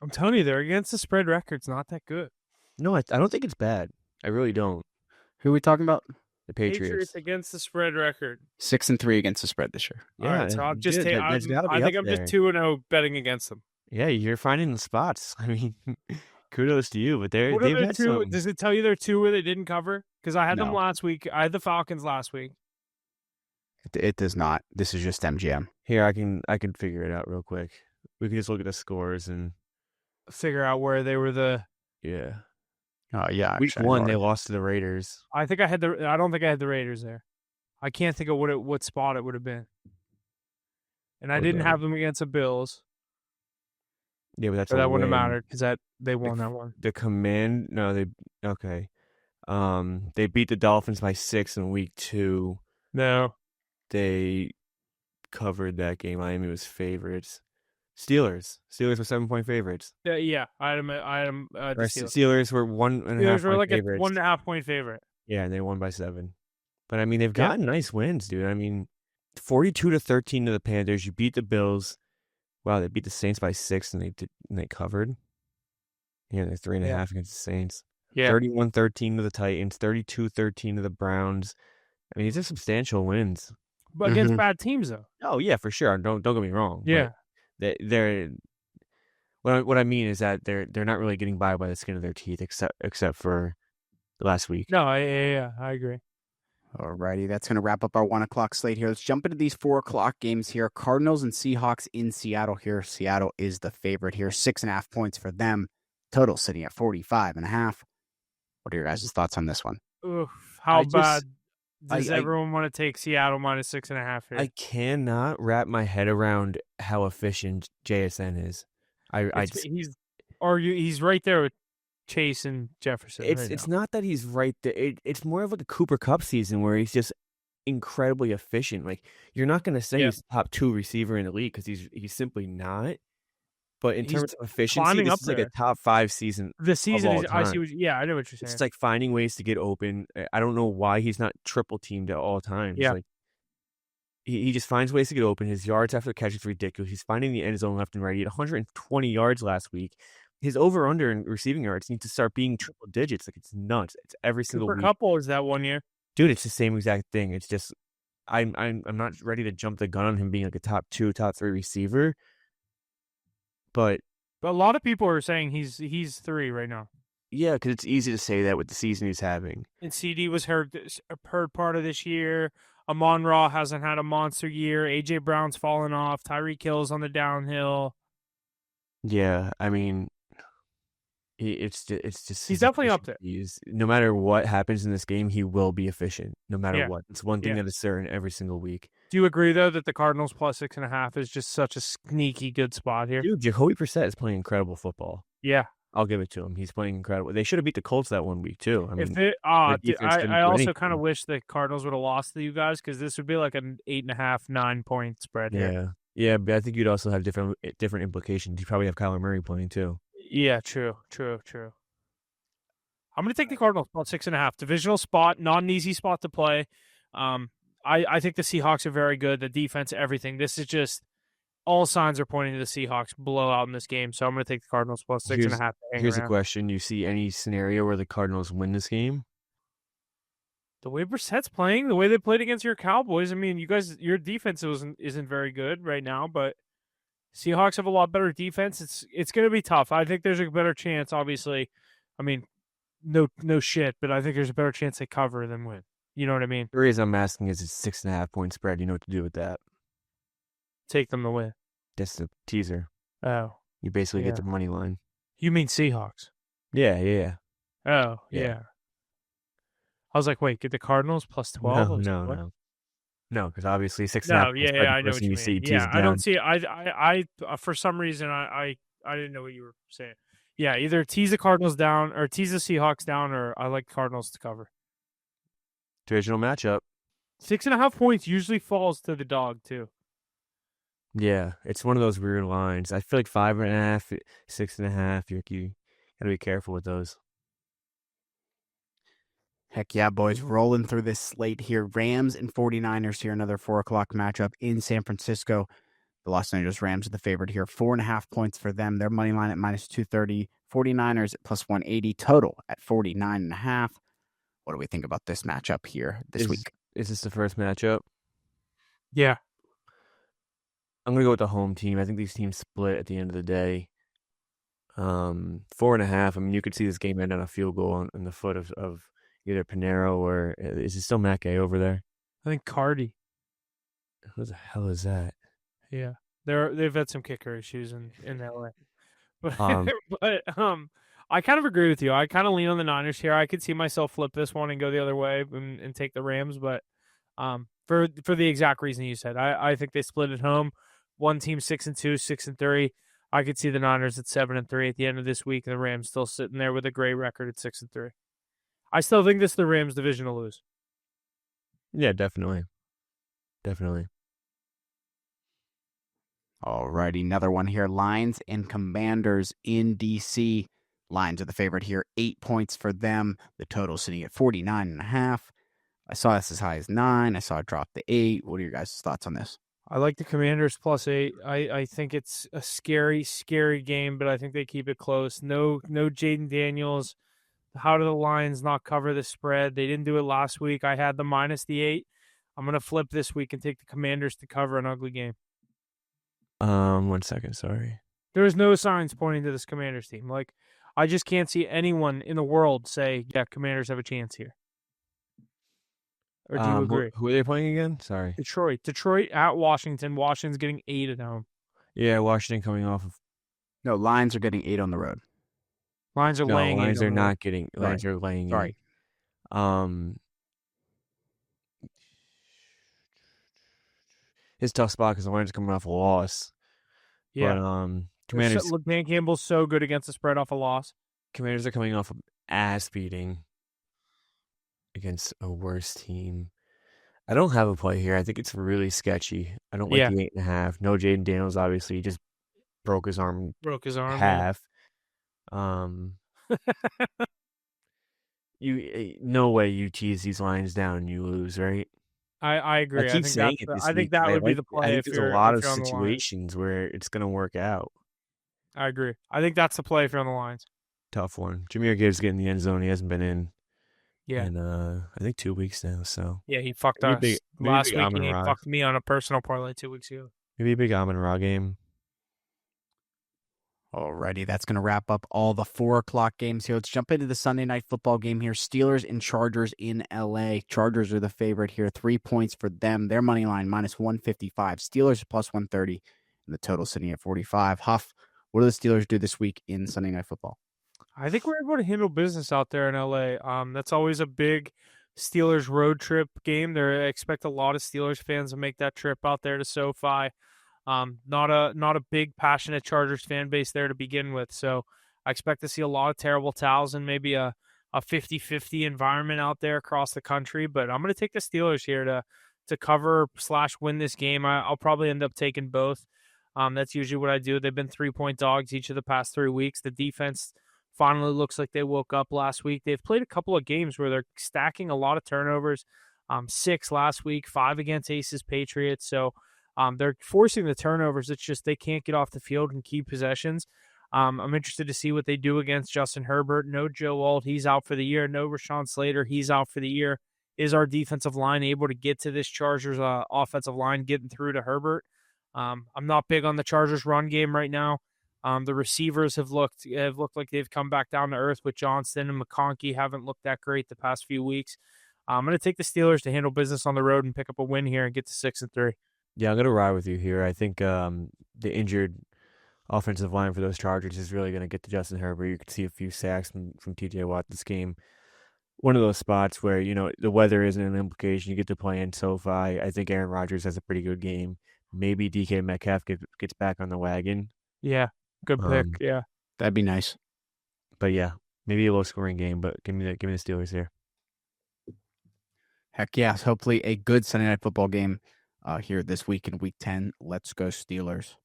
I'm telling you, they're against the spread record's not that good. No, I don't think it's bad. I really don't. Who are we talking about? The Patriots against the spread record. 6-3 against the spread this year. Yeah, all right, so I'm just I think I'm just 2-0 betting against them. Yeah, you're finding the spots. I mean, kudos to you, but they've had some. Does it tell you they're 2 where they didn't cover? Because I had them last week. I had the Falcons last week. It does not. This is just MGM. Here, I can figure it out real quick. We can just look at the scores and figure out where they were yeah. Oh yeah. Week 1 they lost to the Raiders. I don't think I had the Raiders there. I can't think of what spot it would have been. And I didn't have them against the Bills. Yeah, but that wouldn't have mattered because they won that one. They beat the Dolphins by 6 in week 2. No. They covered that game. Miami was favorites. Steelers were 7-point favorites. Yeah, I had them. Steelers were 1.5 Steelers were like favorites. a 1.5 point favorite. Yeah, and they won by 7. But I mean, they've gotten nice wins, dude. I mean, 42-13 to the Panthers. You beat the Bills. Wow, they beat the Saints by 6, and they covered. Yeah, they're 3.5 against the Saints. Yeah. 31-13 to the Titans. 32-13 to the Browns. I mean, these are substantial wins. But against bad teams, though. Oh yeah, for sure. Don't get me wrong. Yeah. But they're what I mean is that they're not really getting by the skin of their teeth, except for last week. No, I agree. Alrighty, that's going to wrap up our 1 o'clock slate here. Let's jump into these 4 o'clock games here. Cardinals and Seahawks in Seattle here. Seattle is the favorite here. 6.5 points for them. Total sitting at 45.5. What are your guys' thoughts on this one? Oof, how bad does everyone want to take Seattle minus 6.5 here? I cannot wrap my head around how efficient JSN is. He's right there with Chase and Jefferson. It's not that he's right there. It's more of like a Cooper Kupp season where he's just incredibly efficient. Like, you're not going to say he's top 2 receiver in the league because he's simply not. But in terms of efficiency, this is like a top 5 season. The season is, I know what you're saying. It's like finding ways to get open. I don't know why he's not triple teamed at all times. Yeah. Like, he just finds ways to get open. His yards after the catch is ridiculous. He's finding the end zone left and right. He had 120 yards last week. His over/under in receiving yards needs to start being triple digits. Like, it's nuts. It's every single week. Cooper Kupp was that 1 year. Dude, it's the same exact thing. It's just I'm not ready to jump the gun on him being like a top 2, top 3 receiver. But a lot of people are saying he's 3 right now. Yeah, because it's easy to say that with the season he's having. And CD was hurt part of this year. Amon-Ra hasn't had a monster year. A.J. Brown's fallen off. Tyreek Hill's on the downhill. Yeah, I mean, it's just he's definitely up there. No matter what happens in this game, he will be efficient. No matter what, it's one thing that is certain every single week. Do you agree though that the Cardinals plus 6.5 is just such a sneaky good spot here? Dude, Jacoby Brissett is playing incredible football. Yeah, I'll give it to him. He's playing incredible. They should have beat the Colts that 1 week too. I mean, I also kind of wish the Cardinals would have lost to you guys because this would be like an 8.5, 9-point spread here. Yeah, but I think you'd also have different implications. You probably have Kyler Murray playing too. Yeah, true. I'm going to take the Cardinals plus 6.5. Divisional spot, not an easy spot to play. I think the Seahawks are very good. The defense, everything. This is just all signs are pointing to the Seahawks blowout in this game. So I'm going to take the Cardinals plus 6.5. Here's a question: do you see any scenario where the Cardinals win this game? The way Brissett's playing, the way they played against your Cowboys. I mean, you guys, your defense isn't very good right now, but Seahawks have a lot better defense. It's going to be tough. I think there's a better chance. Obviously, I mean, no shit, but I think there's a better chance they cover than win. You know what I mean? The reason I'm asking is it's 6.5 point spread. You know what to do with that? Take them to win. That's the teaser. Oh, you basically get the money line. You mean Seahawks? Yeah. Oh, yeah. I was like, wait, get the Cardinals plus 12? No, because obviously 6.5. No, I know what you mean. Yeah, I don't see. I for some reason I didn't know what you were saying. Yeah, either tease the Cardinals down or tease the Seahawks down, or I like Cardinals to cover. Divisional matchup. 6.5 points usually falls to the dog too. Yeah, it's one of those weird lines. I feel like 5.5, 6.5. You gotta be careful with those. Heck yeah, boys. Rolling through this slate here. Rams and 49ers here. Another 4 o'clock matchup in San Francisco. The Los Angeles Rams are the favorite here. 4.5 points for them. Their money line at minus 230. 49ers at plus 180. Total at 49.5. What do we think about this matchup here this week? Is this the first matchup? Yeah. I'm going to go with the home team. I think these teams split at the end of the day. 4.5. I mean, you could see this game end on a field goal in the foot of either Pinero or is it still Matt Gay over there? I think Cardi. Who the hell is that? Yeah, they've had some kicker issues in LA, but I kind of agree with you. I kind of lean on the Niners here. I could see myself flip this one and go the other way and take the Rams, but for the exact reason you said, I think they split at home. One team 6-2, 6-3. I could see the Niners at 7-3 at the end of this week, and the Rams still sitting there with a great record at 6-3. I still think this is the Rams' division to lose. Yeah, definitely. All righty, another one here. Lions and Commanders in D.C. Lions are the favorite here. 8 points for them. The total sitting at 49.5. I saw this as high as 9. I saw it drop to 8. What are your guys' thoughts on this? I like the Commanders +8. I think it's a scary, scary game, but I think they keep it close. No Jaden Daniels. How do the Lions not cover the spread? They didn't do it last week. I had the -8. I'm going to flip this week and take the Commanders to cover an ugly game. 1 second, sorry. There's no signs pointing to this Commanders team. Like, I just can't see anyone in the world say, yeah, Commanders have a chance here. Or do you agree? Who are they playing again? Sorry. Detroit at Washington. Washington's getting 8 at home. Yeah, Washington coming off of. No, Lions are getting 8 on the road. Lions are laying 8. Lions are not getting. Lions are laying 8. Sorry. His tough spot because the Lions are coming off a loss. Yeah. But Commanders. Look, Dan Campbell's so good against the spread off a loss. Commanders are coming off an ass beating against a worse team. I don't have a play here. I think it's really sketchy. I don't like the 8.5. No Jaden Daniels, obviously. He just broke his arm. Half. Yeah. No way you tease these lines down and you lose, right? I agree. I keep saying it this week. I think that would be the play. I think there's a lot of situations where it's going to work out. I agree. I think that's the play if you're on the Lions. Tough one. Jameer Gibbs getting the end zone. He hasn't been in. Yeah. In, I think 2 weeks now. So yeah, he fucked us last week, and he fucked me on a personal parlay 2 weeks ago. Maybe a big Amon-Ra game. Alrighty, that's going to wrap up all the 4 o'clock games here. Let's jump into the Sunday night football game here. Steelers and Chargers in LA. Chargers are the favorite here. 3 points for them. Their money line -155. Steelers +130, and the total sitting at 45. Huff, what do the Steelers do this week in Sunday night football? I think we're able to handle business out there in LA. That's always a big Steelers road trip game. I expect a lot of Steelers fans to make that trip out there to SoFi. Not a big passionate Chargers fan base there to begin with, so I expect to see a lot of terrible towels and maybe a 50-50 environment out there across the country. But I'm going to take the Steelers here to cover / win this game. I'll probably end up taking both. That's usually what I do. They've been 3-point dogs each of the past 3 weeks. The defense finally looks like they woke up last week. They've played a couple of games where they're stacking a lot of turnovers. 6 last week, 5 against Aces Patriots. So they're forcing the turnovers. It's just they can't get off the field and keep possessions. I'm interested to see what they do against Justin Herbert. No Joe Alt, he's out for the year. No Rashawn Slater, he's out for the year. Is our defensive line able to get to this Chargers offensive line, getting through to Herbert? I'm not big on the Chargers run game right now. The receivers have looked like they've come back down to earth with Johnston and McConkey. Haven't looked that great the past few weeks. I'm going to take the Steelers to handle business on the road and pick up a win here and get to 6-3. Yeah, I'm going to ride with you here. I think the injured offensive line for those Chargers is really going to get to Justin Herbert. You could see a few sacks from T.J. Watt this game. One of those spots where, the weather isn't an implication. You get to play in SoFi. I think Aaron Rodgers has a pretty good game. Maybe DK Metcalf gets back on the wagon. Yeah, good pick. Yeah, that'd be nice. But yeah, maybe a low-scoring game. But give me the Steelers here. Heck yes! Hopefully a good Sunday night football game here this week in Week 10. Let's go Steelers.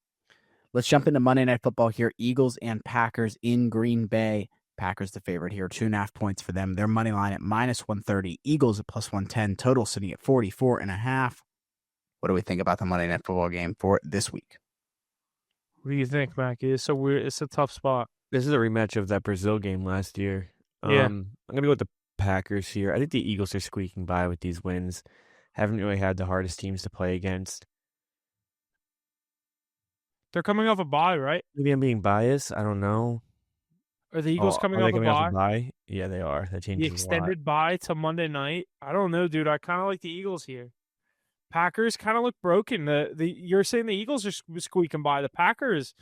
Let's jump into Monday Night Football here. Eagles and Packers in Green Bay. Packers the favorite here. 2.5 points for them. Their money line at -130. Eagles at +110. Total sitting at 44.5. What do we think about the Monday Night Football game for this week? What do you think, Mackie? It's so weird. It's a tough spot. This is a rematch of that Brazil game last year. Yeah. I'm going to go with the Packers here. I think the Eagles are squeaking by with these wins. Haven't really had the hardest teams to play against. They're coming off a bye, right? Maybe I'm being biased. I don't know. Are the Eagles coming off a bye? Yeah, they are. That changes the extended bye to Monday night. I don't know, dude. I kind of like the Eagles here. Packers kind of look broken. You're saying the Eagles are squeaking by. The Packers,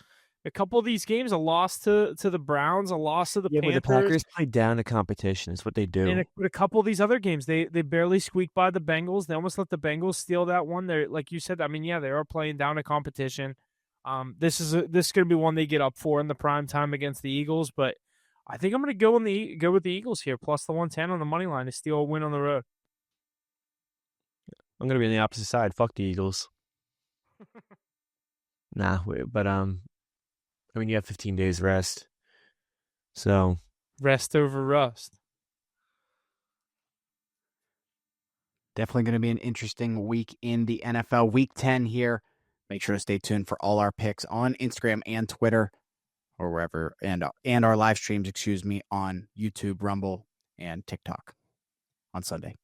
a couple of these games, a loss to the Browns, a loss to the Panthers. But the Packers play down to competition. It's what they do. And a couple of these other games, they barely squeaked by the Bengals. They almost let the Bengals steal that one. They're, like you said, I mean, yeah, they are playing down to competition. This is going to be one they get up for in the prime time against the Eagles. But I think I'm going to go with the Eagles here, plus the 110 on the money line to steal a win on the road. I'm going to be on the opposite side. Fuck the Eagles. But I mean, you have 15 days rest. So. Rest over rust. Definitely going to be an interesting week in the NFL. Week 10 here. Make sure to stay tuned for all our picks on Instagram and Twitter or wherever, and our live streams, on YouTube, Rumble, and TikTok on Sunday.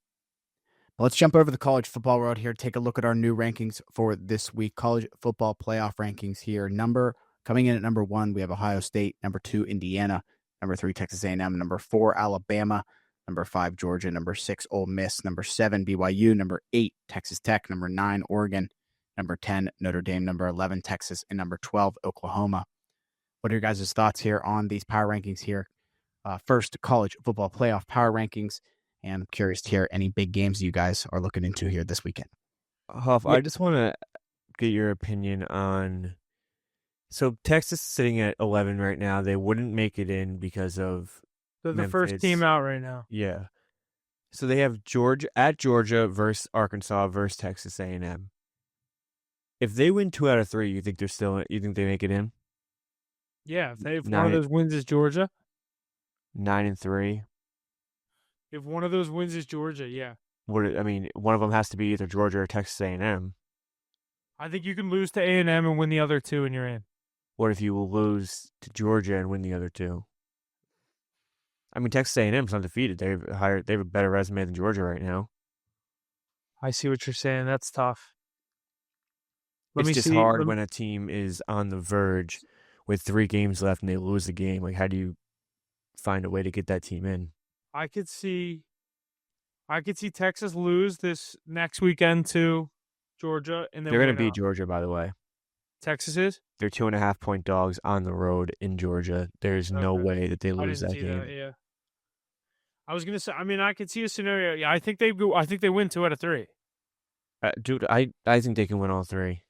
Let's jump over the college football world here. Take a look at our new rankings for this week. College football playoff rankings here. Coming in at number 1, we have Ohio State. Number 2, Indiana. Number 3, Texas A&M. Number 4, Alabama. Number 5, Georgia. Number 6, Ole Miss. Number 7, BYU. Number 8, Texas Tech. Number 9, Oregon. Number 10, Notre Dame. Number 11, Texas. And number 12, Oklahoma. What are your guys' thoughts here on these power rankings here? First, college football playoff power rankings. And I'm curious to hear any big games you guys are looking into here this weekend. Huff, I just want to get your opinion on... So Texas is sitting at 11 right now. They wouldn't make it in because of They're the first team out right now. Yeah. So they have Georgia versus Arkansas versus Texas A&M. If they win 2 out of 3, you think they make it in? Yeah, if one of those wins is Georgia. 9-3. If one of those wins is Georgia, yeah. One of them has to be either Georgia or Texas A&M. I think you can lose to A&M and win the other 2 and you're in. What if you will lose to Georgia and win the other 2? I mean, Texas A&M's undefeated. They have a better resume than Georgia right now. I see what you're saying. That's tough. It's just hard when a team is on the verge with 3 games left and they lose the game. Like, how do you find a way to get that team in? I could see Texas lose this next weekend to Georgia, and they're going to beat Georgia, by the way. Texas is? They're 2.5-point dogs on the road in Georgia. There's no way that they lose that game. Yeah. I was going to say, I could see a scenario. Yeah, I think they win 2 out of 3. Dude, I think they can win all 3.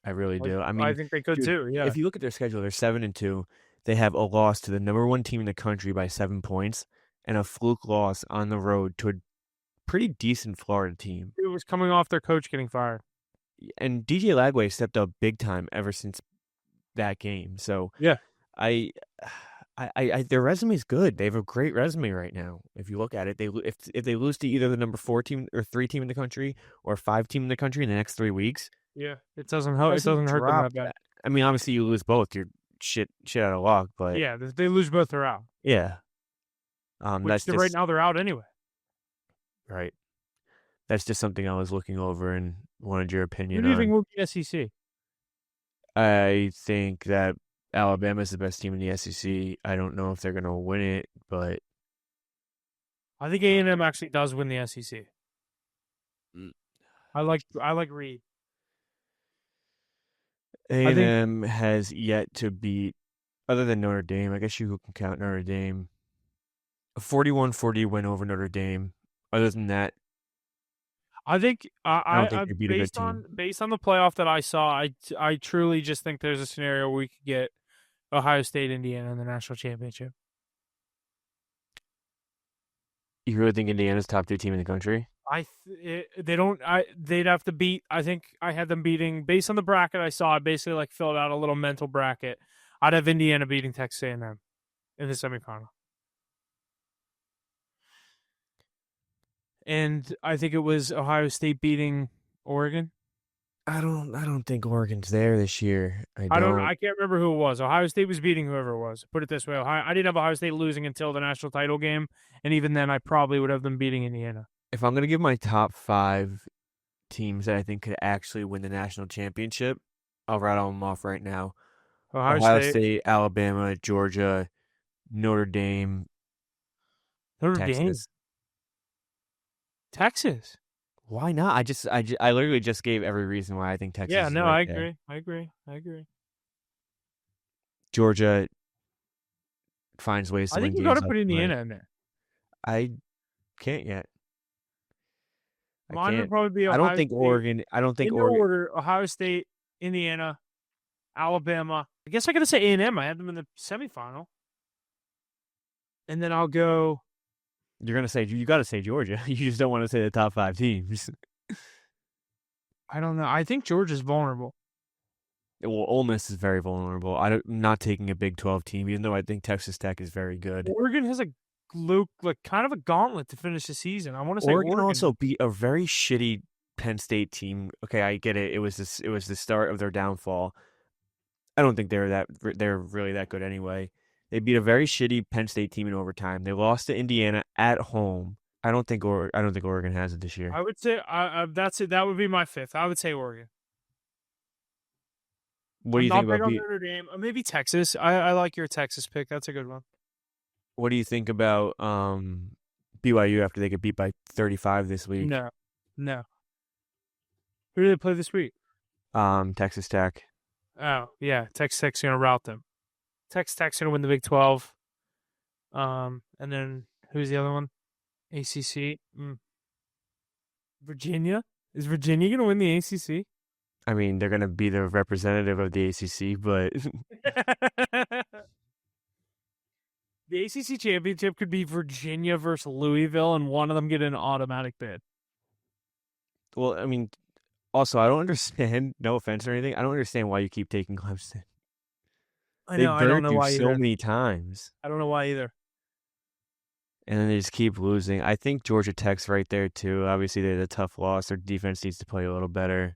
I really do. I think they could too, yeah. If you look at their schedule, they're 7-2. They have a loss to the number 1 team in the country by 7 points and a fluke loss on the road to a pretty decent Florida team. It was coming off their coach getting fired. And DJ Lagway stepped up big time ever since that game. So yeah, their resume is good. They have a great resume right now. If you look at it, if they lose to either the number 4 team or 3 team in the country or 5 team in the country in the next 3 weeks, yeah, it doesn't hurt. It doesn't hurt them that bad. I mean, obviously you lose both, you're shit out of luck. But yeah, if they lose both, they're out. Yeah, right now they're out anyway. Right. That's just something I was looking over and wanted your opinion on. Who do you think will be SEC? I think that Alabama is the best team in the SEC. I don't know if they're going to win it, but I think A&M actually does win the SEC. I like Reed. A&M has yet to beat, other than Notre Dame, I guess you can count Notre Dame, a 41-40 win over Notre Dame. Other than that, I think I don't think they beat a good team. Based on the playoff that I saw, I truly just think there's a scenario where we could get Ohio State, Indiana in the national championship. You really think Indiana's top 3 team in the country? They'd have to beat. I think I had them beating based on the bracket I saw. I basically filled out a little mental bracket. I'd have Indiana beating Texas A&M in the semifinal. And I think it was Ohio State beating Oregon. I don't think Oregon's there this year. I can't remember who it was. Ohio State was beating whoever it was. Put it this way: I didn't have Ohio State losing until the national title game, and even then, I probably would have them beating Indiana. If I'm gonna give my top 5 teams that I think could actually win the national championship, I'll rattle them off right now: Ohio State, Alabama, Georgia, Notre Dame, Texas. Why not? I literally just gave every reason why I think Texas. Yeah, is no, right I agree. Georgia finds ways to win games. I think you got to put Indiana in there. I can't yet. Mine would probably be Ohio State. I don't think in Oregon. Order: Ohio State, Indiana, Alabama. I guess I got to say A&M. I had them in the semifinal, and then I'll go. You got to say Georgia. You just don't want to say the top 5 teams. I don't know. I think Georgia's vulnerable. Well, Ole Miss is very vulnerable. I'm not taking a Big 12 team, even though I think Texas Tech is very good. Oregon has a kind of a gauntlet to finish the season. I want to say Oregon Oregon. also beat a very shitty Penn State team. Okay, I get it. It was the start of their downfall. I don't think they're really that good anyway. They beat a very shitty Penn State team in overtime. They lost to Indiana at home. I don't think Oregon has it this year. I would say that's it. That would be my fifth. I would say Oregon. What do you think about Notre Dame? Maybe Texas. I like your Texas pick. That's a good one. What do you think about BYU after they get beat by 35 this week? No. Who do they play this week? Texas Tech. Oh yeah, Texas Tech's gonna rout them. Texas Tech's gonna win the Big 12. And then who's the other one? ACC. Virginia. Is Virginia gonna win the ACC? I mean, they're gonna be the representative of the ACC, but the ACC championship could be Virginia versus Louisville, and one of them get an automatic bid. Well, I mean, also I don't understand. No offense or anything, I don't understand why you keep taking Clemson. I don't know why so either. many times. I don't know why either. And then they just keep losing. I think Georgia Tech's right there too. Obviously, they had a tough loss. Their defense needs to play a little better.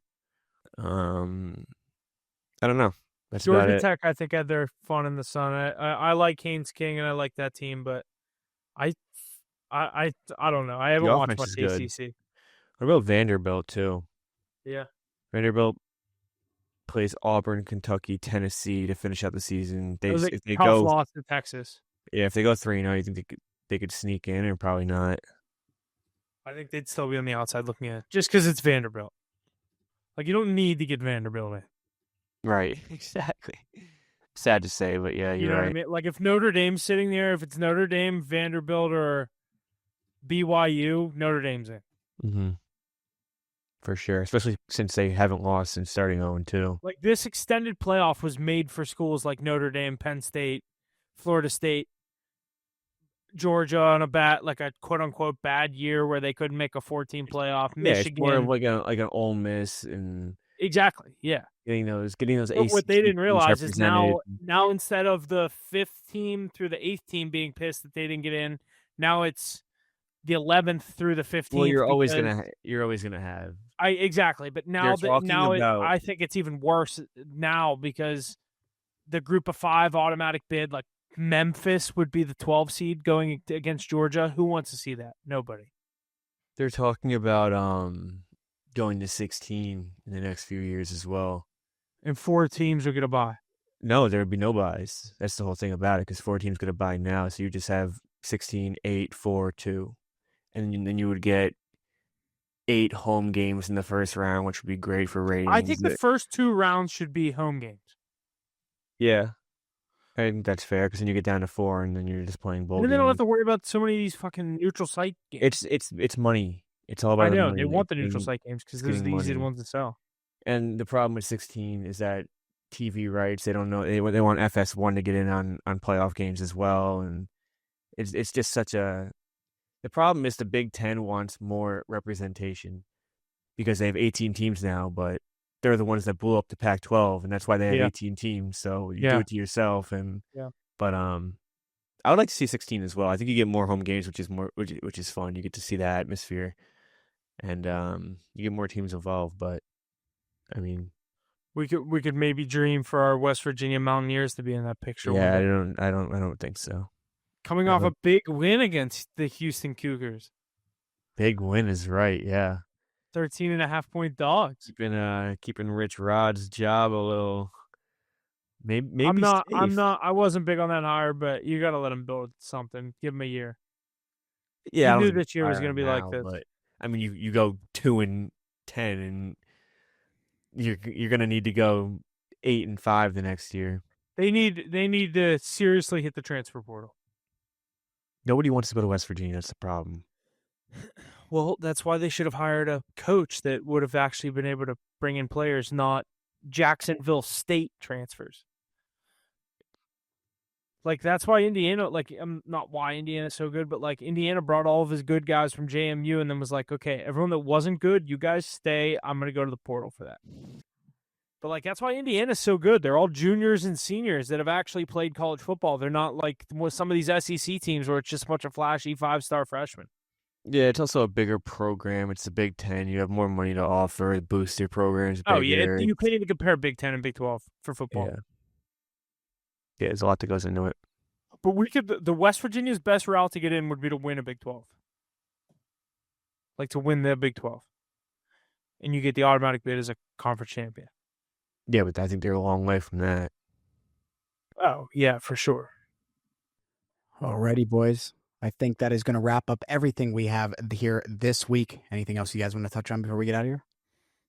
I don't know. That's about Georgia it. Tech, I think, had their fun in the sun. I like Haynes King and I like that team, but I don't know. I haven't watched much ACC. What about Vanderbilt too? Yeah, Vanderbilt plays Auburn, Kentucky, Tennessee to finish out the season. it was a tough loss to Texas. Yeah, if they go 3-0, you think they could sneak in, or probably not? I think they'd still be on the outside looking in, just because it's Vanderbilt. Like, you don't need to get Vanderbilt in. Right, exactly. Sad to say, but yeah, you know right. what I mean? Like, if Notre Dame's sitting there, if it's Notre Dame, Vanderbilt, or BYU, Notre Dame's in. Mm-hmm. For sure, especially since they haven't lost since starting 0-2. Like, this extended playoff was made for schools like Notre Dame, Penn State, Florida State, Georgia on a quote-unquote bad year where they couldn't make a 14 playoff. Michigan, it's more of like an Ole Miss and exactly, yeah. Getting those But what they didn't realize is now instead of the 5th team through the 8th team being pissed that they didn't get in, now it's the 11th through the 15th. Well, you're always gonna have. Exactly, but now I think it's even worse now because the group of 5 automatic bid, like Memphis would be the 12 seed going against Georgia. Who wants to see that? Nobody. They're talking about going to 16 in the next few years as well. And 4 teams are going to buy. No, there would be no buys. That's the whole thing about it, because 4 teams going to buy now. So you just have 16, 8, 4, 2. And then you would get 8 home games in the first round, which would be great for ratings. I think the first 2 rounds should be home games. Yeah. I think that's fair, because then you get down to 4, and then you're just playing bowl games. And then they don't have to worry about so many of these fucking neutral site games. It's money. It's all about I know. money. They want the neutral site games because those are the easy ones to sell. And the problem with 16 is that TV rights, they don't know. They want FS1 to get in on playoff games as well. And it's just such a... The problem is the Big Ten wants more representation because they have 18 teams now, but they're the ones that blew up the Pac-12, and that's why they have 18 teams. So you do it to yourself. But I would like to see 16 as well. I think you get more home games, which is fun. You get to see the atmosphere, and you get more teams involved. But I mean, we could maybe dream for our West Virginia Mountaineers to be in that picture. Yeah, I don't think so. Coming off a big win against the Houston Cougars. Big win is right, yeah. 13.5-point dogs. Keeping Rich Rod's job a little. Maybe I'm not. I wasn't big on that hire, but you got to let him build something. Give him a year. Yeah, I knew this year was going to be like this. But I mean, you go 2-10, and you're going to need to go 8-5 the next year. They need to seriously hit the transfer portal. Nobody wants to go to West Virginia. That's the problem. Well, that's why they should have hired a coach that would have actually been able to bring in players, not Jacksonville State transfers. Like, that's why Indiana, not why Indiana's so good, but, Indiana brought all of his good guys from JMU and then was like, okay, everyone that wasn't good, you guys stay. I'm going to go to the portal for that. But, like, that's why Indiana's so good. They're all juniors and seniors that have actually played college football. They're not like some of these SEC teams where it's just a bunch of flashy 5-star freshmen. Yeah, it's also a bigger program. It's the Big Ten. You have more money to offer. The booster programs. Oh, yeah. You can't even compare Big Ten and Big 12 for football. Yeah, there's a lot that goes into it. But the West Virginia's best route to get in would be to win a Big 12. Like, to win the Big 12. And you get the automatic bid as a conference champion. Yeah, but I think they're a long way from that. Oh, yeah, for sure. Alrighty, boys. I think that is going to wrap up everything we have here this week. Anything else you guys want to touch on before we get out of here?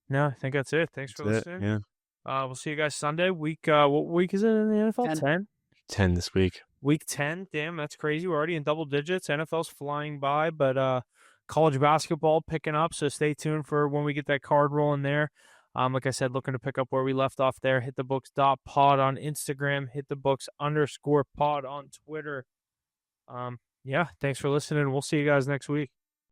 No, I think that's it. Thanks for listening. Yeah. We'll see you guys Sunday. What week is it in the NFL? 10? 10 this week. Week 10. Damn, that's crazy. We're already in double digits. NFL's flying by, but college basketball picking up, so stay tuned for when we get that card rolling there. Like I said, looking to pick up where we left off there. HitTheBooks.pod on Instagram. HitTheBooks_pod on Twitter. Yeah, thanks for listening. We'll see you guys next week.